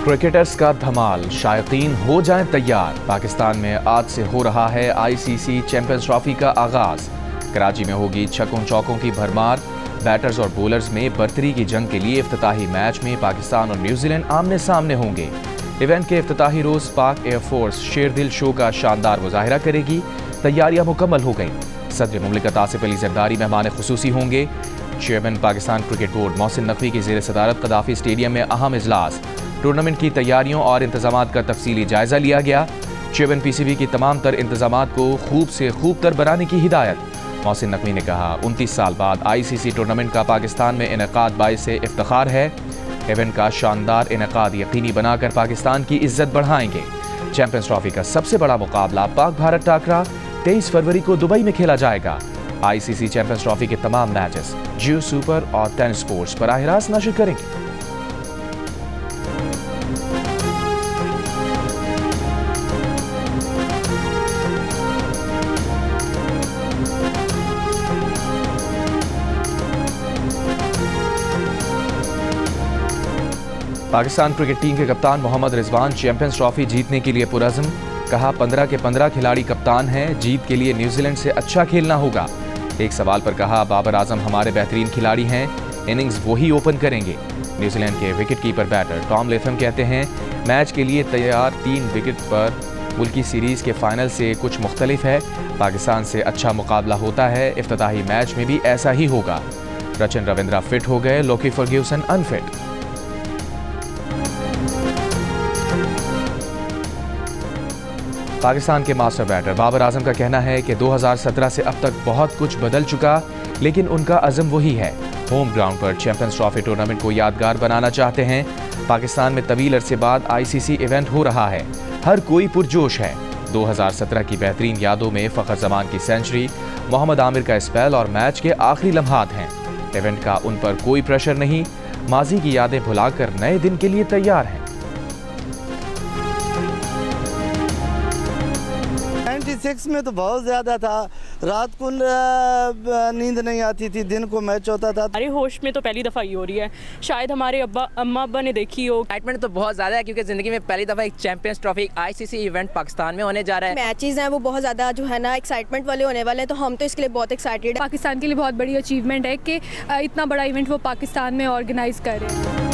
Cricketers का धमाल, शायकीन हो जाएं तैयार। पाकिस्तान में आज से हो रहा है आईसीसी चैंपियंस ट्रॉफी का आगाज। कराची में होगी छक्कों चौकों की भरमार। बैटर्स और बॉलर्स में बर्तरी की जंग के लिए इफ्तिताही मैच में पाकिस्तान और न्यूजीलैंड आमने सामने होंगे। इवेंट के इफ्तिताही रोज पाक एयरफोर्स शेरदिल शो का शानदार मुजाहिरा करेगी। तैयारियां मुकम्मल हो गई। सदर मुमलिकत आसिफ अली जरदारी मेहमान खुसूसी होंगे। Chairman Pakistan cricket board Mohsin Naqvi की जेर सदारत कदाफी स्टेडियम में अहम इजलास। टूर्नामेंट की तैयारियों और इंतजामात का तफसीली जायजा लिया गया। चेयरमैन पीसीबी की तमाम तर इंतजामात को खूब से खूब तर बनाने की हिदायत। मोहसिन नकवी ने कहा, 29 साल बाद आईसीसी टूर्नामेंट का पाकिस्तान में इनेकाद बाइस से इफ्तिखार है। इवेंट का शानदार इनेकाद यकीनी बनाकर पाकिस्तान की इज्जत बढ़ाएंगे। चैंपियंस ट्रॉफी का सबसे बड़ा मुकाबला पाक भारत टाकरा 23 फरवरी को दुबई में खेला जाएगा। आईसीसी चैंपियंस ट्रॉफी के तमाम मैचेस जियो सुपर और 10 स्पोर्ट्स बराह रास्त नशर करेंगे। पाकिस्तान क्रिकेट टीम के कप्तान मोहम्मद रिजवान चैंपियंस ट्रॉफी जीतने के लिए पुरअज़्म। कहा, 15 के 15 खिलाड़ी कप्तान हैं। जीत के लिए न्यूजीलैंड से अच्छा खेलना होगा। एक सवाल पर कहा, बाबर आजम हमारे बेहतरीन खिलाड़ी हैं। इनिंग्स वही ओपन करेंगे। न्यूजीलैंड के wicket keeper batter Tom Latham कहते हैं, मैच के लिए तैयार 3 विकेट पर मुल्की सीरीज़ के फाइनल से कुछ मुख्तलिफ है। पाकिस्तान से अच्छा मुकाबला होता है। इफ्तिताही मैच में भी ऐसा ही होगा। रचन रविंद्रा फिट हो गए, लोकी फर्ग्यूसन अनफिट। पाकिस्तान के मास्टर बैटर बाबर आजम का कहना है कि 2017 से अब तक बहुत कुछ बदल चुका, लेकिन उनका अज़म वही है। होम ग्राउंड पर चैंपियंस ट्रॉफी टूर्नामेंट को यादगार बनाना चाहते हैं। पाकिस्तान में तवील अरसे बाद आईसीसी इवेंट हो रहा है। हर कोई पुरजोश है। 2017 की बेहतरीन यादों में फ़खर जमान की सेंचुरी, मोहम्मद आमिर का स्पेल और मैच के आखिरी लम्हात हैं। इवेंट का उन पर कोई प्रेशर नहीं। माजी की यादें भुलाकर नए दिन के लिए तैयार हैं। 96 में तो बहुत ज़्यादा था। रात को नींद नहीं आती थी, दिन को मैच होता था। हमारे होश में तो पहली दफ़ा ही हो रही है। शायद हमारे अम्मा अब्बा ने देखी हो। एक्साइटमेंट तो बहुत ज़्यादा है क्योंकि ज़िंदगी में पहली दफ़ा एक champions trophy ICC event Pakistan में होने जा रहा है। मैचेस हैं वो बहुत ज़्यादा जो है ना एक्साइटमेंट वाले होने वाले हैं, तो हम तो इसके लिए बहुत एक्साइटेड है। पाकिस्तान के लिए बहुत बड़ी अचीवमेंट है कि इतना बड़ा इवेंट वो पाकिस्तान में ऑर्गेनाइज कर रहे हैं।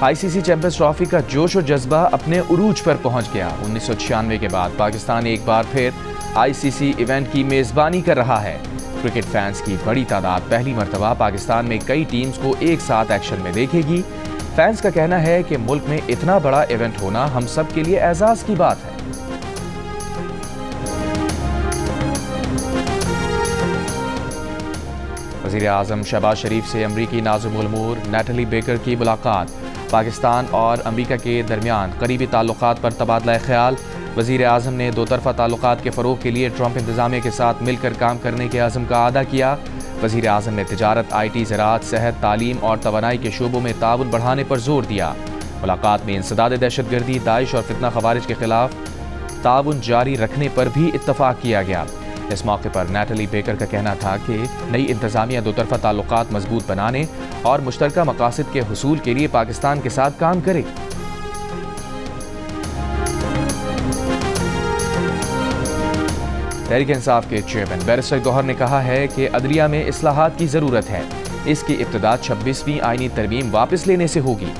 आईसीसी चैंपियंस ट्रॉफी का जोश और जज्बा अपने उरूज पर पहुंच गया। 1996 के बाद पाकिस्तान एक बार फिर आईसीसी इवेंट की मेज़बानी कर रहा है। क्रिकेट फैंस की बड़ी तादाद पहली मर्तबा पाकिस्तान में कई टीम्स को एक साथ एक्शन में देखेगी। फैंस का कहना है कि मुल्क में इतना बड़ा इवेंट होना हम सब के लिए एजाज़ की बात है। वज़ीर आज़म शहबाज शरीफ से अमरीकी नाज़िमुल उमूर नैटली बेकर की मुलाकात। पाकिस्तान और अमरीका के दरमियान करीबी ताल्लुकात पर तबादला ख्याल। वज़ीर आज़म ने दो तरफ़ा ताल्लुकात के फ़रोग़ के लिए ट्रंप इंतज़ामिया के साथ मिलकर काम करने के अज़म का अदा किया। वज़ीर आज़म ने तिजारत, IT, ज़राअत, सेहत, तालीम और तवानाई के शोबों में ताउन बढ़ाने पर जोर दिया। मुलाकात में इंसदाद दहशतगर्दी, दाइश और फितना ख़वारिज के खिलाफ ताउन जारी रखने पर भी इत्तफ़ाक़ किया गया। इस मौके पर नैटली बेकर का कहना था कि नई इंतज़ामिया दो तरफ़ा ताल्लुकात मजबूत बनाने और मुश्तरका मकासद के हुसूल के लिए पाकिस्तान के साथ काम करे। तहरीक इंसाफ के चेयरमैन बैरिस्टर गौहर ने कहा है कि अदलिया में इस्लाहात की ज़रूरत है। इसकी इब्तिदा 26वीं आईनी तरमीम वापस लेने से होगी।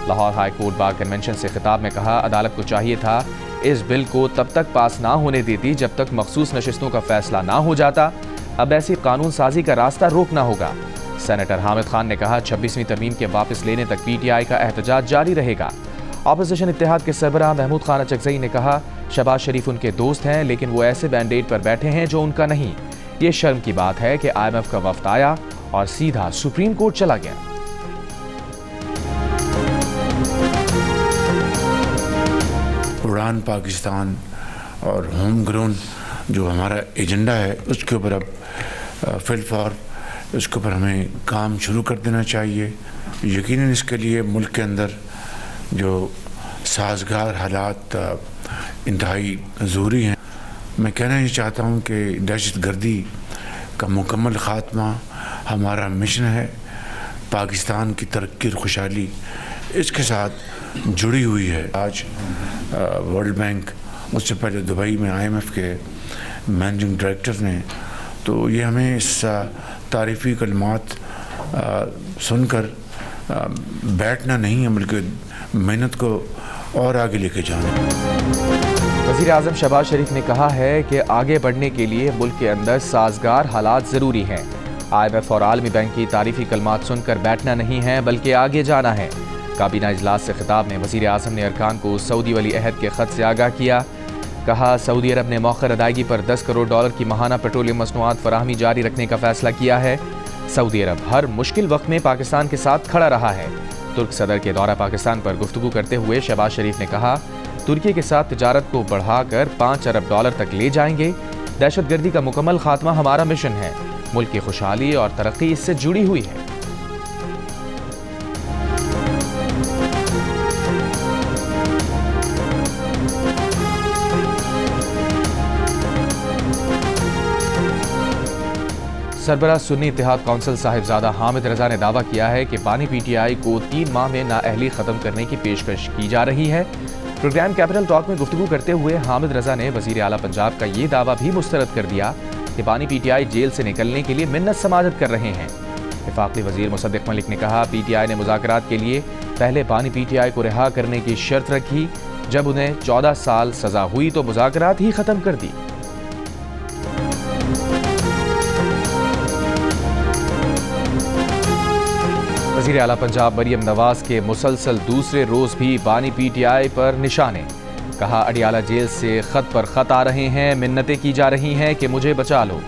Lahore high court bar convention से खिताब में कहा, अदालत को चाहिए था इस बिल को तब तक पास ना होने देती जब तक मखसूस नशिस्तों का फैसला ना हो जाता। अब ऐसी कानून साजी का रास्ता रोकना होगा। सेनेटर हामिद खान ने कहा, 26वीं तरमीम के वापस लेने तक PTI का एहतजाज जारी रहेगा। अपोजिशन इत्तेहाद के सरबराह महमूद खान अचकज़ई ने कहा, शहबाज शरीफ उनके दोस्त हैं, लेकिन वो ऐसे बैंडेड पर बैठे हैं जो उनका नहीं। ये शर्म की बात है कि IMF का वफ्द आया और सीधा सुप्रीम कोर्ट चला गया। उड़ान पाकिस्तान और होम ग्राउंड जो हमारा एजेंडा है उसके ऊपर अब फिलहाल उसके ऊपर हमें काम शुरू कर देना चाहिए। यकीनन इसके लिए मुल्क के अंदर जो साजगार हालात इंतहाई ज़रूरी हैं। मैं कहना ये चाहता हूँ कि दहशत गर्दी का मुकम्मल ख़ात्मा हमारा मिशन है। पाकिस्तान की तरक्की और खुशहाली इसके साथ जुड़ी हुई है। आज वर्ल्ड बैंक, उससे पहले दुबई में IMF के मैनेजिंग डायरेक्टर ने, तो ये हमें इस तारीफ़ी कलमात सुनकर बैठना नहीं है, बल्कि मेहनत को और आगे लेके जाना। वज़ीर आज़म शहबाज शरीफ ने कहा है कि आगे बढ़ने के लिए मुल्क के अंदर साजगार हालात ज़रूरी हैं। IMF और आलमी बैंक की तारीफ़ी कलमात सुनकर बैठना नहीं है, बल्कि आगे जाना है। काबीना इजलास से खिताब में वज़ीर आज़म ने अरकान को सऊदी वली अहद के ख़त से आगाह किया। कहा, सऊदी अरब ने मौखर अदायगी पर $10 करोड़ की माहाना पेट्रोलियम मसनूआत फराहमी जारी रखने का फैसला किया है। सऊदी अरब हर मुश्किल वक्त में पाकिस्तान के साथ खड़ा रहा है। तुर्क सदर के दौरा पाकिस्तान पर गुफ्तगू करते हुए शहबाज शरीफ ने कहा, तुर्की के साथ तिजारत को बढ़ाकर $5 अरब तक ले जाएंगे। दहशतगर्दी का मुकम्मल खात्मा हमारा मिशन है। मुल्क की खुशहाली और तरक्की इससे जुड़ी हुई है। सरबराह सुन्नी इत्तेहाद कौंसिल साहिबजादा हामिद रजा ने दावा किया है कि बानी PTI को 3 माह में नाअहली खत्म करने की पेशकश की जा रही है। प्रोग्राम कैपिटल टॉक में गुफ्तगू करते हुए हामिद रजा ने वज़ीर आला पंजाब का ये दावा भी मुस्तरद कर दिया कि बानी PTI जेल से निकलने के लिए मिन्नत समाजत कर रहे हैं। वफाकी वज़ीर मुसद्दिक मलिक ने कहा, PTI ने मुज़ाकरात के लिए पहले बानी PTI को रिहा करने की शर्त रखी। जब उन्हें 14 साल सजा हुई तो मुज़ाकरात ही खत्म कर दी। वज़ीर आला पंजाब मरियम नवाज के मुसलसल दूसरे रोज भी बानी PTI पर निशाने। कहा, अडियाला जेल से खत पर खत आ रहे हैं, मिन्नतें की जा रही हैं कि मुझे बचा लो।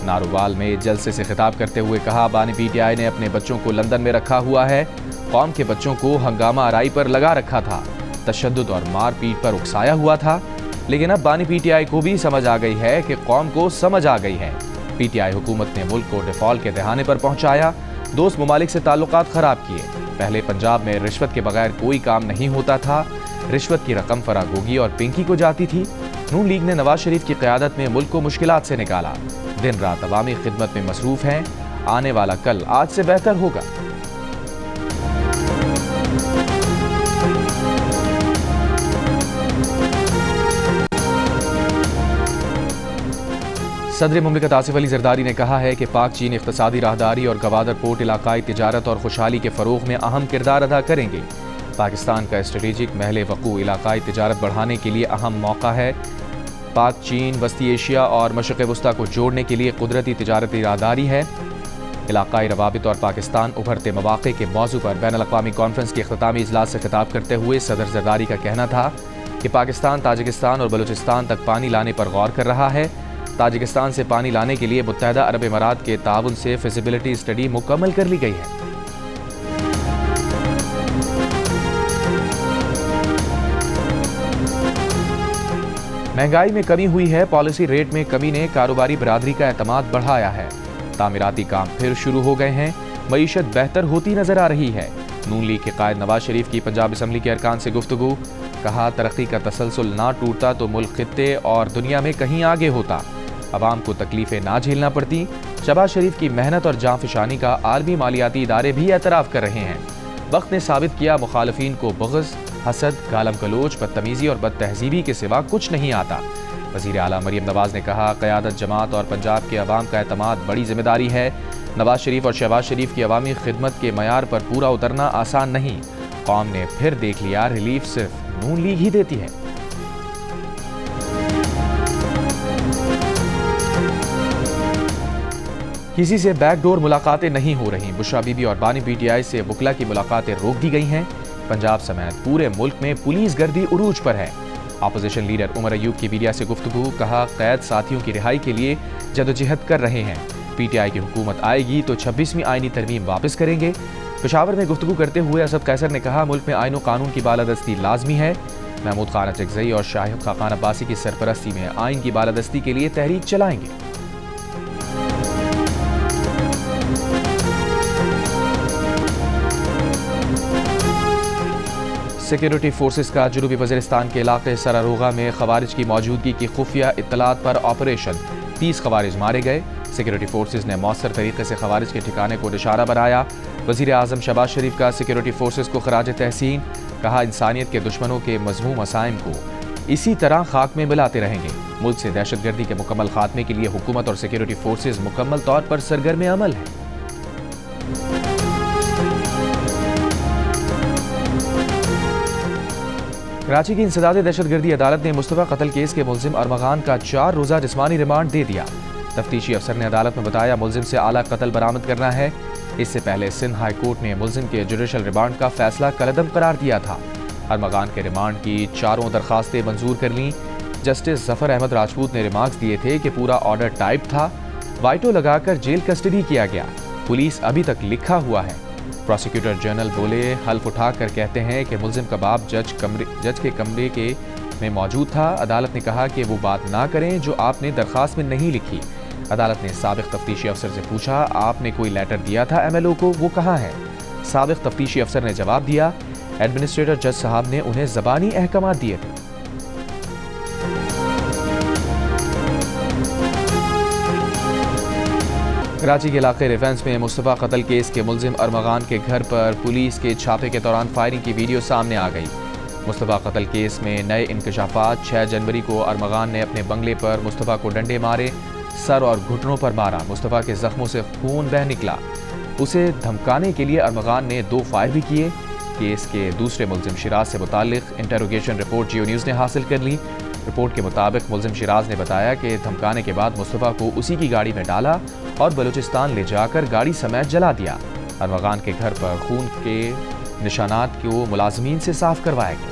नारोवाल में जलसे से खिताब करते हुए कहा, बानी PTI ने अपने बच्चों को लंदन में रखा हुआ है। कौम के बच्चों को हंगामा आराई पर लगा रखा था, तशद्दुद और मारपीट पर उकसाया हुआ था। लेकिन अब बानी PTI को भी समझ आ गई है कि कौम को समझ आ गई है। PTI हुकूमत ने मुल्क को डिफॉल्ट के दहाने पर पहुंचाया, दोस्त ममालिक से ताल्लुकात खराब किए। पहले पंजाब में रिश्वत के बगैर कोई काम नहीं होता था। रिश्वत की रकम फरागोगी और पिंकी को जाती थी। नून लीग ने नवाज शरीफ की क़यादत में मुल्क को मुश्किलात से निकाला। दिन रात अवामी खिदमत में मसरूफ हैं। आने वाला कल आज से बेहतर होगा। सदर मुमलिकत आसिफ अली जरदारी ने कहा है कि पाक चीन इक़्तिसादी राहदारी और गवादर पोर्ट इलाकाई तिजारत और खुशहाली के फ़रोग़ में अहम किरदार अदा करेंगे। पाकिस्तान का स्ट्रेटेजिक महल वक़ू इलाकाई तिजारत बढ़ाने के लिए अहम मौका है। पाक चीन वस्ती एशिया और मशरिक़ वस्ता को जोड़ने के लिए कुदरती तिजारती राहदारी है। इलाकाई रवाबित और पाकिस्तान उभरते मौक़े के मौजू पर बैनुल-अक़वामी कॉन्फ्रेंस के इख्तितामी इजलास से खिताब करते हुए सदर जरदारी का कहना था कि पाकिस्तान ताजिकिस्तान और बलूचिस्तान तक पानी लाने पर गौर कर रहा है। ताजिकिस्तान से पानी लाने के लिए मुत्तहदा अरब इमारात के ताउन से फिजिबिलिटी स्टडी मुकम्मल कर ली गई है। महंगाई में कमी हुई है। पॉलिसी रेट में कमी ने कारोबारी बरादरी का एतमाद बढ़ाया है। तामीराती काम फिर शुरू हो गए हैं। मईशत बेहतर होती नजर आ रही है। नून लीग के कायद नवाज शरीफ की पंजाब असम्बली के अरकान से गुफ्तगू। कहा, तरक्की का तसलसल ना टूटता तो मुल्क खित्ते और दुनिया में कहीं आगे होता। अवाम को तकलीफें ना झेलना पड़ती। शहबाज शरीफ की मेहनत और जांफशानी का आलमी मालियाती इदारे भी एतराफ़ कर रहे हैं। वक्त ने साबित किया मुखालफीन को बग़ज़, हसद, गालम गलोच, बदतमीज़ी और बदतहजीबी के सिवा कुछ नहीं आता। वज़ीर आला मरियम नवाज ने कहा, क़यादत जमात और पंजाब के अवाम का एतमाद बड़ी जिम्मेदारी है। नवाज शरीफ और शहबाज शरीफ की अवामी खिदमत के मयार पर पूरा उतरना आसान नहीं। कौम ने फिर देख लिया, रिलीफ सिर्फ नून लीग ही देती है। किसी से बैकडोर मुलाकातें नहीं हो रही। बुशरा बीबी और बानी PTI से वकला की मुलाकातें रोक दी गई हैं। पंजाब समेत पूरे मुल्क में पुलिस गर्दी उरूज पर है। अपोजिशन लीडर उमर अयूब की मीडिया से गुफ्तगू। कहा, कैद साथियों की रिहाई के लिए जदोजहद कर रहे हैं। PTI की हुकूमत आएगी तो 26वीं आईनी तरमीम वापस करेंगे। पेशावर में गुफ्तगू करते हुए असद कैसर ने कहा, मुल्क में आईन व कानून की बालादस्ती लाजमी है। महमूद खान अचकज़ई और शाहिद खाकान अब्बासी की सरपरस्ती में आइन की बालादस्ती के लिए तहरीक चलाएंगे। सिक्योरिटी फोर्सेस का जनूबी वज़ीरिस्तान के इलाके सरारोगा में खवारिज की मौजूदगी की खुफिया इत्तलात पर ऑपरेशन। 30 खवारिज मारे गए। सिक्योरिटी फोर्सेज ने मौसर तरीके से खवारिज के ठिकाने को निशाना बनाया। वज़ीर आज़म शहबाज शरीफ का सिक्योरिटी फोर्सेज को खराज तहसीन, कहा इंसानियत के दुश्मनों के मज़मूम मसाइम को इसी तरह खाक में मिलाते रहेंगे। मुल्क से दहशतगर्दी के मुकम्मल खात्मे के लिए हुकूमत और सिक्योरिटी फोर्सेज मुकम्मल तौर पर सरगर्म अमल है। कराची की इंसदाद दहशतगर्दी अदालत ने मुस्तफ़ा कत्ल केस के मुलजिम अरमगान का 4 रोज़ा जिस्मानी रिमांड दे दिया। तफ्तीशी अफसर ने अदालत में बताया मुलजिम से आला कत्ल बरामद करना है। इससे पहले सिंध हाई कोर्ट ने मुलजिम के जुडिशल रिमांड का फैसला कलअदम करार दिया था। अरमगान के रिमांड की 4 दरखास्तें मंजूर कर लीं। जस्टिस जफर अहमद राजपूत ने रिमार्क्स दिए थे कि पूरा ऑर्डर टाइप था, वाइटो लगाकर जेल कस्टडी किया गया, पुलिस अभी तक लिखा हुआ है। प्रोसिक्यूटर जनरल बोले हल्फ उठाकर कहते हैं कि मुलजिम का बाप जज के कमरे में मौजूद था। अदालत ने कहा कि वो बात ना करें जो आपने दरखास्त में नहीं लिखी। अदालत ने साबिक तफ्तीशी अफसर से पूछा आपने कोई लेटर दिया था MLO को, वो कहाँ है? साबिक तफ्तीशी अफसर ने जवाब दिया एडमिनिस्ट्रेटर जज साहब ने उन्हें ज़बानी अहकामात दिए थे। कराची के इलाके रिफेंस में मुस्तफ़ा कत्ल केस के मुलजिम अरमगान के घर पर पुलिस के छापे के दौरान फायरिंग की वीडियो सामने आ गई। मुस्तफ़ा कत्ल केस में नए इंकशाफात। 6 जनवरी को अरमगान ने अपने बंगले पर मुस्तफ़ा को डंडे मारे, सर और घुटनों पर मारा। मुस्तफ़ा के जख्मों से खून बह निकला। उसे धमकाने के लिए अरमगान ने 2 फायर भी किए। केस के दूसरे मुलजिम शिराज से मुतालिक इंटरोगेशन रिपोर्ट जियो न्यूज़ ने हासिल कर ली। रिपोर्ट के मुताबिक मुलजिम शिराज ने बताया कि धमकाने के बाद मुस्तफ़ा को उसी की गाड़ी में डाला और बलूचिस्तान ले जाकर गाड़ी समेत जला दिया। अरमगान के घर पर खून के निशानात को मुलाजमीन से साफ करवाया गया।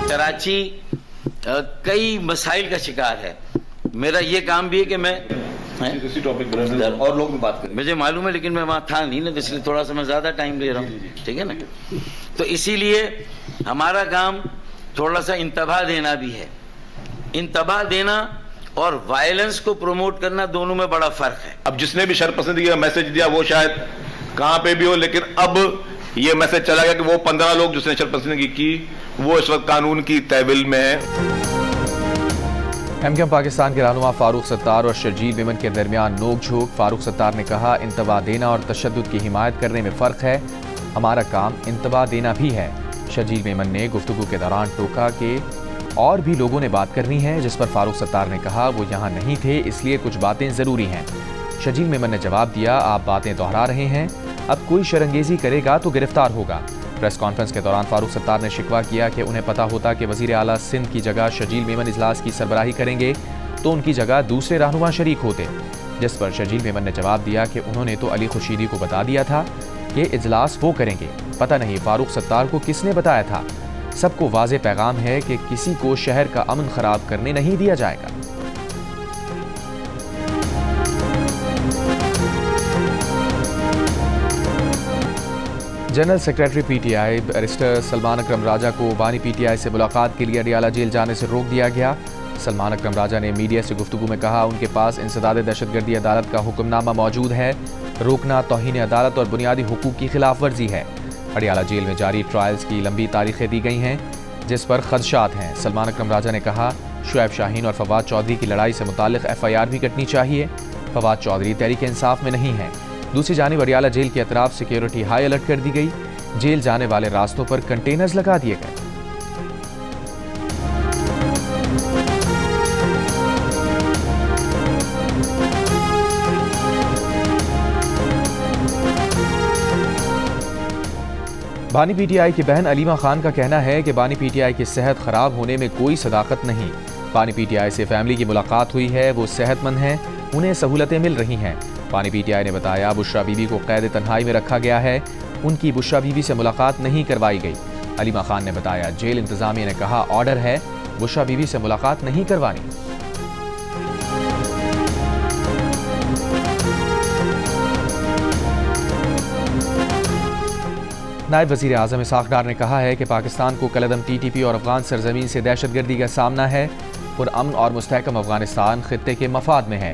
कराची कई मसाइल का शिकार है। मेरा ये काम भी है कि मैं इसी टॉपिक पर और लोग भी बात करें। मुझे मालूम है लेकिन मैं वहाँ था नहीं ना, इसलिए थोड़ा सा मैं ज़्यादा टाइम ले रहा हूँ, ठीक है ना। तो इसीलिए हमारा काम थोड़ा सा इंतबाह देना भी है। इंतबाह देना और वायलेंस को प्रमोट करना, दोनों में बड़ा फ़र्क है। अब जिसने भी शर्पसंदी का मैसेज दिया वो शायद कहाँ पे भी हो, लेकिन अब ये मैसेज चला गया कि वो 15 लोग जिसने शर्पसंदी की वो इस वक्त कानून की तहवील में है। MKM पाकिस्तान के रहनुमा फारूक सत्तार और शर्जील मेमन के दरमियान नोक झोंक। फारूक सत्तार ने कहा इंतबाह देना और तशद्दुद की हिमायत करने में फ़र्क है, हमारा काम इंतबाह देना भी है। शर्जील मेमन ने गुफ्तगू के दौरान टोका कि और भी लोगों ने बात करनी है, जिस पर फारूक सत्तार ने कहा वो यहाँ नहीं थे इसलिए कुछ बातें ज़रूरी हैं। शर्जील मेमन ने जवाब दिया आप बातें दोहरा रहे हैं, अब कोई शरंगेज़ी करेगा तो गिरफ्तार होगा। प्रेस कॉन्फ्रेंस के दौरान फारूक सत्तार ने शिकवा किया कि उन्हें पता होता कि वज़ीर आला सिंध की जगह शर्जील मेमन इजलास की सरबराही करेंगे तो उनकी जगह दूसरे रहनुमा शरीक होते, जिस पर शर्जील मेमन ने जवाब दिया कि उन्होंने तो अली खुर्शीदी को बता दिया था कि इजलास वो करेंगे, पता नहीं फारूक सत्तार को किसने बताया था। सबको वाज़े पैगाम है कि किसी को शहर का अमन खराब करने नहीं दिया जाएगा। General secretary PTI barrister Salman Akram Raja को बानी PTI से मुलाकात के लिए अडियाला जेल जाने से रोक दिया गया। सलमान अकरम राजा ने मीडिया से गुफ्तगू में कहा उनके पास इंसदाद दहशतगर्दी अदालत का हुक्मनामा मौजूद है, रोकना तौहीन अदालत और बुनियादी हुकूक की खिलाफ वर्जी है। अडियाला जेल में जारी ट्रायल्स की लंबी तारीखें दी गई हैं जिस पर खदशात हैं। सलमान अकरम राजा ने कहा शुएब शाहीन और फवाद चौधरी की लड़ाई से मुताल्लिक FIR भी कटनी चाहिए। फवाद चौधरी तहरीक इंसाफ में नहीं है। दूसरी जानिब अडियाला जेल के अतराफ सिक्योरिटी हाई अलर्ट कर दी गई। जेल जाने वाले रास्तों पर कंटेनर्स लगा दिए गए। बानी PTI की बहन अलीमा खान का कहना है कि बानी PTI की सेहत खराब होने में कोई सदाकत नहीं। बानी PTI से फैमिली की मुलाकात हुई है, वो सेहतमंद हैं, उन्हें सहूलतें मिल रही हैं। बानी PTI ने बताया बुशरा बीबी को कैद तन्हाई में रखा गया है, उनकी बुशरा बीबी से मुलाकात नहीं करवाई गई। अलीमा खान ने बताया जेल इंतजामिया ने कहा ऑर्डर है बुशरा बीबी से मुलाकात नहीं करवानी। नायब वज़ीर आज़म इसाक़ डार ने कहा है कि पाकिस्तान को कलअदम TTP और अफगान सरजमीन से दहशतगर्दी का सामना है और अमन और मुस्तहकम अफगानिस्तान खित्ते के मफाद में है।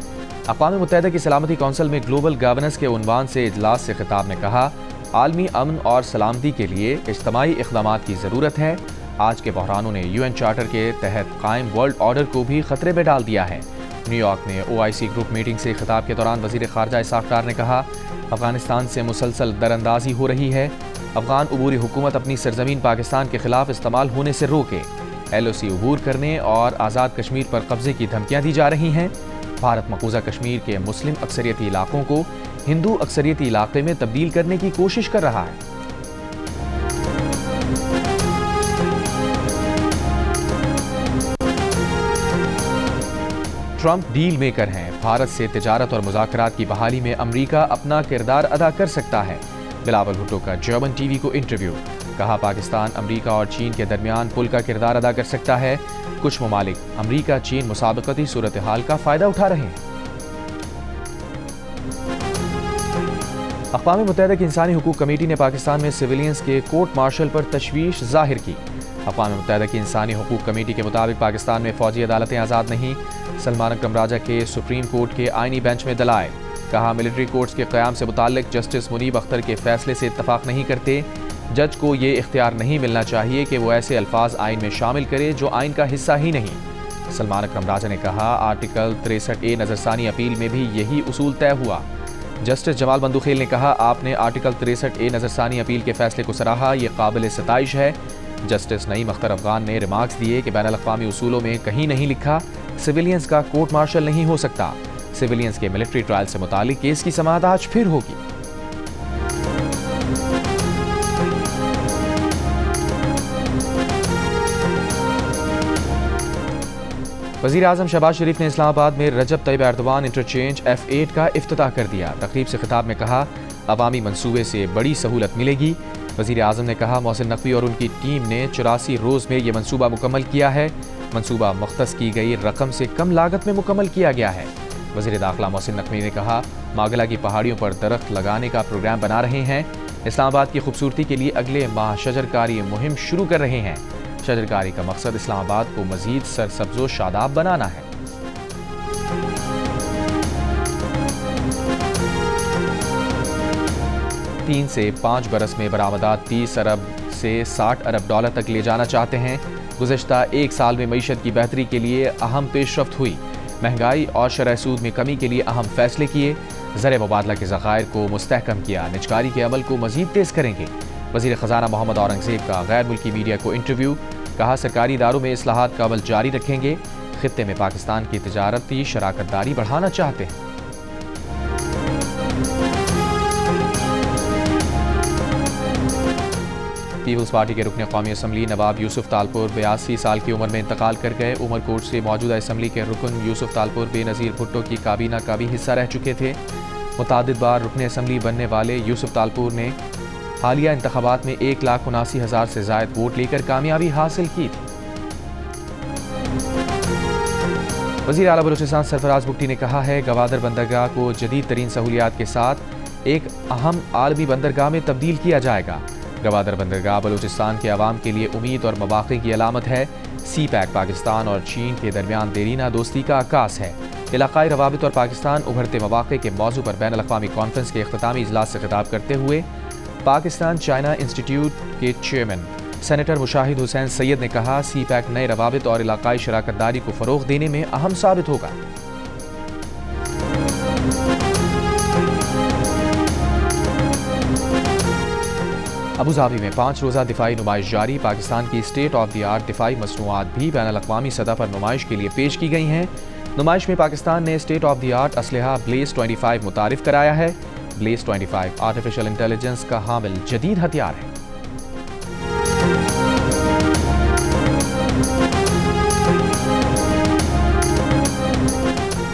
अक़वाम मुत्तहिदा की सलामती कौंसिल में ग्लोबल गवर्नेंस के उन्वान से इजलास से खिताब में कहा आलमी अमन और सलामती के लिए इज्तिमाई इक़दामात की ज़रूरत है। आज के बहरानों ने यूएन चार्टर के तहत कायम वर्ल्ड ऑर्डर को भी खतरे में डाल दिया है। न्यूयॉर्क में OIC ग्रुप मीटिंग से खिताब के दौरान वज़ीर ख़ारजा इसाक़ डार ने कहा, अफ़गानिस्तान से मुसलसल दरअंदाजी हो रही है। अफ़गान अबूरी हुकूमत अपनी सरजमीन पाकिस्तान के खिलाफ इस्तेमाल होने से रोके। LOC अबूर करने और आज़ाद कश्मीर पर कब्जे की धमकियाँ दी जा रही हैं। भारत मकबूजा कश्मीर के मुस्लिम अक्सरियती इलाकों को हिंदू अक्सरियती इलाके में तब्दील करने की कोशिश कर रहा है। ट्रंप डील मेकर हैं। भारत से तिजारत और मुज़ाकरात की बहाली में अमरीका अपना किरदार अदा कर सकता है। बिलावल भुट्टो का जर्मन TV को इंटरव्यू। कहा, पाकिस्तान अमरीका और चीन के दरमियान पुल का किरदार अदा कर सकता है। कुछ ममालिक अमरीका चीन मुसाबकती सूरत हाल का फ़ायदा उठा रहे हैं। अक़वाम मुत्तहिदा की इंसानी हुकूक कमेटी ने पाकिस्तान में सिविलियंस के कोर्ट मार्शल पर तशवीश जाहिर की। अक़वाम मुत्तहिदा की इंसानी हुकूक कमेटी के मुताबिक पाकिस्तान में फ़ौजी अदालतें आज़ाद नहीं। सलमान अकरम राजा के सुप्रीम कोर्ट के आइनी बेंच में दलाइल। कहा, मिलिट्री कोर्ट्स के क़याम से मुताल्लिक़ जस्टिस मुनीब अख्तर के फ़ैसले से इत्तफ़ाक़ नहीं करते। जज को ये इख्तियार नहीं मिलना चाहिए कि वो ऐसे अल्फाज आइन में शामिल करे जो आइन का हिस्सा ही नहीं। सलमान अकरम राजा ने कहा, आर्टिकल 63A नज़रसानी अपील में भी यही उसूल तय हुआ। जस्टिस जमाल बंदूखेल ने कहा, आपने आर्टिकल 63A नज़रसानी अपील के फ़ैसले को सराहा, ये काबिल सताइश है। जस्टिस नईम अख्तर अफगान ने रिमार्क्स दिए कि बैनुल अक़वामी उसूलों में कहीं नहीं लिखा सिविलियंस का कोर्ट मार्शल नहीं हो सकता। सिविलियंस के मिलिट्री ट्रायल से मुतालिक केस की समाअत आज फिर होगी। वज़ीर आज़म शहबाज शरीफ ने इस्लामाबाद में रजब तैयब एर्दोआन इंटरचेंज F8 का इफ्तिताह कर दिया। तकरीब से खिताब में कहा, अवामी मंसूबे से बड़ी सहूलत मिलेगी। वज़ीर आज़म ने कहा, मोहसिन नकवी और उनकी टीम ने 84 रोज़ में यह मंसूबा मुकम्मल किया है। मंसूबा मुख्तस की गई रकम से कम लागत में मुकम्मल किया गया है। वज़ीर दाखिला मोहसिन नकवी ने कहा, मागला की पहाड़ियों पर दरख्त लगाने का प्रोग्राम बना रहे हैं। इस्लामाबाद की खूबसूरती के लिए अगले माह शजरकारी मुहिम शुरू कर रहे हैं। शजरकारी का मकसद इस्लामाबाद को मज़ीद सरसब्ज़ो शादाब बनाना है। तीन से 5 बरस में बरामदात 30 अरब से 60 अरब डॉलर तक ले जाना चाहते हैं। गुज़श्ता एक साल में मईशत की बेहतरी के लिए अहम पेशरफ्त हुई। महंगाई और शरह सूद में कमी के लिए अहम फैसले किए। ज़र मुबादला के ज़खायर को मुस्तहकम किया। निजकारी के अमल को मज़ीद तेज़ करेंगे। वज़ीर ख़ज़ाना मोहम्मद औरंगज़ेब का गैर मुल्की मीडिया को इंटरव्यू। कहा, सरकारी इदारों में इस्लाहात का अमल जारी रखेंगे। खित्ते में पाकिस्तान की तिजारती शराकतदारी बढ़ाना चाहते हैं। पीपल्स पार्टी के रुकन कौमी असम्बली नवाब यूसुफ तालपुर 82 साल की उम्र में इंतकाल कर गए। उमरकोट से मौजूदा असम्बली के रुकन यूसुफ तालपुर बेनज़ीर भुट्टो की काबीना का भी हिस्सा रह चुके थे। मुतादिद बार रुकन असम्बली बनने वाले यूसुफ तालपुर ने हालिया इंतखाबात में 1,79,000 से ज़ायद वोट लेकर कामयाबी हासिल की थी। वज़ीर आला बलूचिस्तान सरफराज बुगटी ने कहा है, गवादर बंदरगाह को जदीद तरीन सहूलियात के साथ एक अहम आलमी बंदरगाह में तब्दील किया जाएगा। गवादर बंदरगाह बलूचिस्तान के अवाम के लिए उम्मीद और मवाक़े की अलामत है। CPEC पाकिस्तान और चीन के दरमियान देरीना दोस्ती का आकाश है। इलाक़ाई रवाबित और पाकिस्तान उभरते मवाक़े के मौजू पर बैनुल अक़वामी कॉन्फ्रेंस के इख्तितामी इजलास से खिताब करते हुए पाकिस्तान चाइना इंस्टीट्यूट के चेयरमैन सेनेटर मुशाहिद हुसैन सैयद ने कहा, CPEC नए रवाबित और इलाक़ाई शराकतदारी को फ़रोग़ देने में अहम साबित होगा। अबूधाबी में 5 रोज़ा दिफाई नुमाइश जारी। पाकिस्तान की स्टेट ऑफ द आर्ट दिफाई मसनूआत भी बैनुल अक़वामी सतह पर नुमाइश के लिए पेश की गई हैं। नुमाइश में पाकिस्तान ने स्टेट ऑफ द आर्ट असलहा ब्लेज 25 मुतारिफ कराया है। ब्लेज 25 आर्टिफिशियल इंटेलिजेंस का हामिल जदीद हथियार है।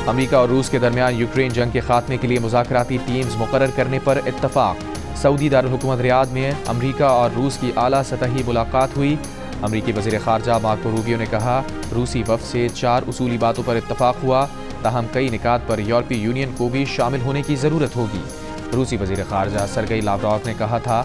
अमेरिका और रूस के दरमियान यूक्रेन जंग के खात्मे के लिए मुज़ाकराती टीम्स मुकर्रर करने पर इत्तफाक। सऊदी दारुल हुकूमत रियाद में अमेरिका और रूस की आला सतही मुलाकात हुई। अमेरिकी वज़ीर ख़ारजा मार्को रूबियो ने कहा, रूसी वफ़द से 4 उसूली बातों पर इत्तफाक हुआ, ताहम कई निकात पर यूरोपीय यूनियन को भी शामिल होने की ज़रूरत होगी। रूसी वज़ीर ख़ारजा सरगई लावरोव ने कहा था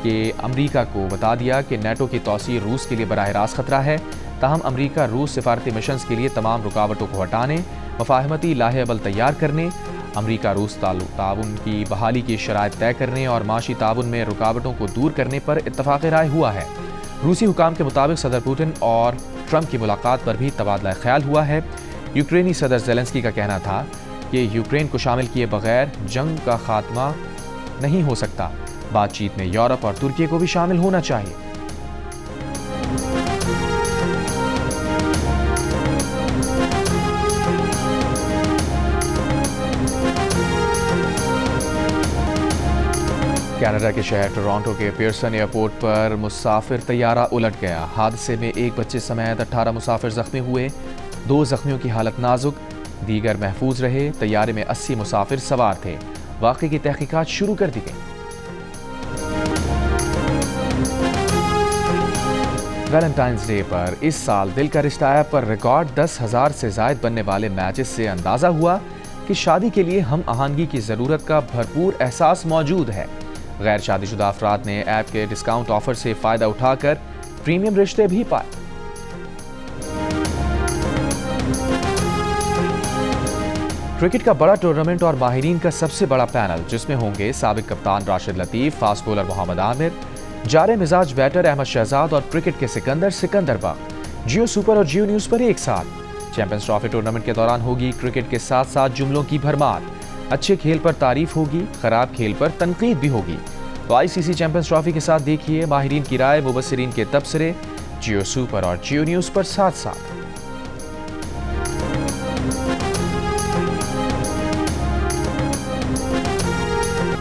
कि अमेरिका को बता दिया कि नेटो की तौसीर रूस के लिए बराह रास्त खतरा है। ताहम अमेरिका रूस सिफारती मिशंस के लिए तमाम रुकावटों को हटाने, मफाहमती लाहे अमल तैयार करने, अमेरिका रूस ताउन की बहाली की शराइत तय करने और माशी ताउन में रुकावटों को दूर करने पर इत्तफाक़ राय हुआ है। रूसी हुकाम के मुताबिक सदर पुतिन और ट्रंप की मुलाकात पर भी तबादला ख्याल हुआ है। यूक्रेनी सदर ज़ेलेंस्की का कहना था कि यूक्रेन को शामिल किए बगैर जंग का खात्मा नहीं हो सकता। बातचीत में यूरोप और तुर्की को भी शामिल होना चाहिए। कनाडा के शहर टोरंटो के पियर्सन एयरपोर्ट पर मुसाफिर तैयारा उलट गया। हादसे में एक बच्चे समेत 18 मुसाफिर जख्मी हुए। 2 जख्मियों की हालत नाजुक, दीगर महफूज रहे। तैयारे में 80 मुसाफिर सवार थे। वाक़े की तहकीकात शुरू कर दी गई। वैलेंटाइंस डे पर इस साल दिल का रिश्ता ऐप पर रिकॉर्ड 10,000 से ज़ायद बनने वाले मैचेस से अंदाज़ा हुआ कि शादी के लिए हम आहंगी की ज़रूरत का भरपूर एहसास मौजूद है। गैर शादीशुदा अफराद ने ऐप के डिस्काउंट ऑफर से फ़ायदा उठाकर प्रीमियम रिश्ते भी पाए। क्रिकेट का बड़ा टूर्नामेंट और माहिरीन का सबसे बड़ा पैनल, जिसमें होंगे साबिक कप्तान राशिद लतीफ़, फास्ट बॉलर मोहम्मद आमिर, जारे मिजाज बैटर अहमद शहजाद और क्रिकेट के सिकंदर बख्श। जियो सुपर और जियो न्यूज़ पर एक साथ। चैंपियंस ट्रॉफी टूर्नामेंट के दौरान होगी क्रिकेट के साथ साथ जुमलों की भरमार। अच्छे खेल पर तारीफ होगी, खराब खेल पर तनकीद भी होगी। तो आईसीसी चैंपियंस ट्रॉफी के साथ देखिए माहिरीन की राय, मुबस्सिरीन के तबसरे, जियो सुपर और जियो न्यूज़ पर साथ साथ।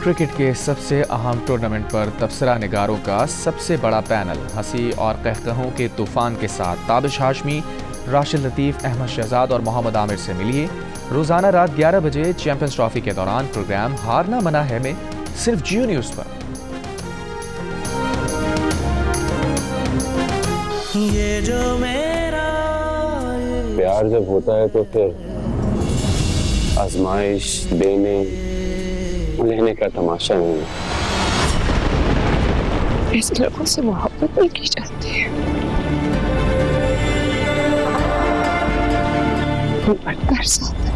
क्रिकेट के सबसे अहम टूर्नामेंट पर तबसरा निगारों का सबसे बड़ा पैनल, हंसी और कहकहों के तूफान के साथ ताबिश हाशमी, राशिद लतीफ़, अहमद शहजाद और मोहम्मद आमिर से मिलिए। रोजाना रात 11 बजे चैंपियंस ट्रॉफी के दौरान प्रोग्राम हारना मना है में सिर्फ जियो न्यूज़ पर। ये जो मेरा प्यार जब होता है तो फिर आजमाइश देने लेने का तमाशा नहीं है। इस लोगों से मोहब्बत नहीं की जाती है, वो बदतर साथ है।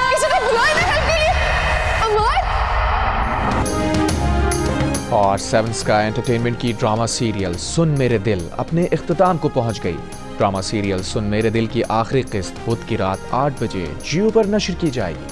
किसी को बुलाए ना हेल्प के लिए। अमर। और 7 स्काई एंटरटेनमेंट की ड्रामा सीरियल सुन मेरे दिल अपने इख्तिताम को पहुंच गई। ड्रामा सीरियल सुन मेरे दिल की आखिरी किस्त बुध की रात 8 बजे जियो पर नशर की जाएगी।